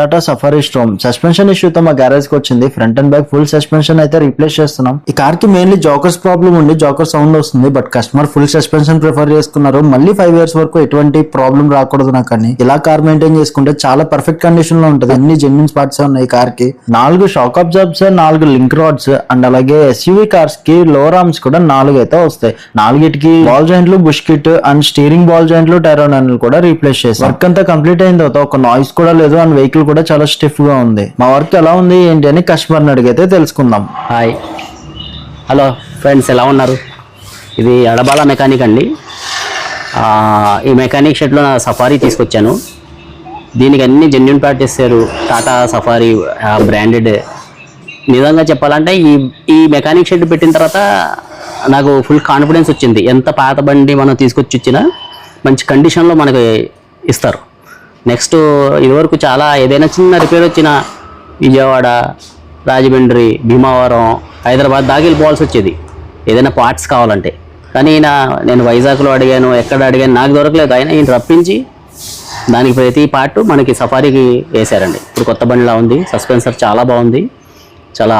Tata safari storm suspension ఇష్యూతో మా garage కి వచ్చింది. Front and back full suspension అయితే రీప్లేస్ చేస్తున్నాం. ఈ కార్ కి మెయిన్లీ జోకర్స్ ప్రాబ్లం ఉంది, జోకర్ సౌండ్ వస్తుంది. But customer full suspension prefer చేసుకున్నారు. మళ్ళీ 5 years వరకు ఎటువంటి ప్రాబ్లం రాకూడదు నాకని ఇలా కార్ మెయింటైన్ చేసుకుంటే చాలా పర్ఫెక్ట్ కండిషన్ లో ఉంటుంది. అన్ని జెన్యూన్ స్పాట్స్ ఉన్నాయి కార్ కి. 4 shock absorbs, 4 link rods and అలాగే ఎస్యూవీ కార్స్ కి లోవర్ ఆర్మ్స్ కూడా 4 అయితే వస్తాయి. 4కి బాల్ జాయింట్లు, bush kit and steering ball జాయింట్లు, టైరోనల్ కూడా రీప్లేస్ చేసి వర్క్ అంతా కంప్లీట్ అయిన తర్వాత ఒక నాయిస్ కూడా లేదు అండ్ వెహికల్ కూడా చాలా స్టిఫ్ గా ఉంది. మా వర్క్ ఎలా ఉంది ఏంటి అని కస్టమర్ అడిగితే తెలుసుకుందాం. హాయ్, హలో ఫ్రెండ్స్, ఎలా ఉన్నారు? ఇది అడబాల మెకానిక్ అండి. ఈ మెకానిక్ షెడ్లో నా సఫారీ తీసుకొచ్చాను. దీనికి అన్ని జెన్యూన్ పార్ట్ ఇస్తారు, టాటా సఫారీ బ్రాండెడ్. నిజంగా చెప్పాలంటే ఈ మెకానిక్ షెడ్ పెట్టిన తర్వాత నాకు ఫుల్ కాన్ఫిడెన్స్ వచ్చింది. ఎంత పాత బండి మనం తీసుకొచ్చి ఇచ్చినా మంచి కండిషన్లో మనకి ఇస్తారు. నెక్స్ట్ ఇదివరకు చాలా ఏదైనా చిన్న రిపేర్ వచ్చినా విజయవాడ, రాజమండ్రి, భీమవరం, హైదరాబాద్ దాకా వెళ్ళిపోవాల్సి వచ్చేది ఏదైనా పార్ట్స్ కావాలంటే. కానీ నేను వైజాగ్లో అడిగాను, ఎక్కడ అడిగాను, నాకు దొరకలేదు. అయినా ఈయన రప్పించి దానికి ప్రతి పార్ట్ మనకి సఫారీకి వేశారండి. ఇప్పుడు కొత్త బండిలా ఉంది. సస్పెన్సర్ చాలా బాగుంది, చాలా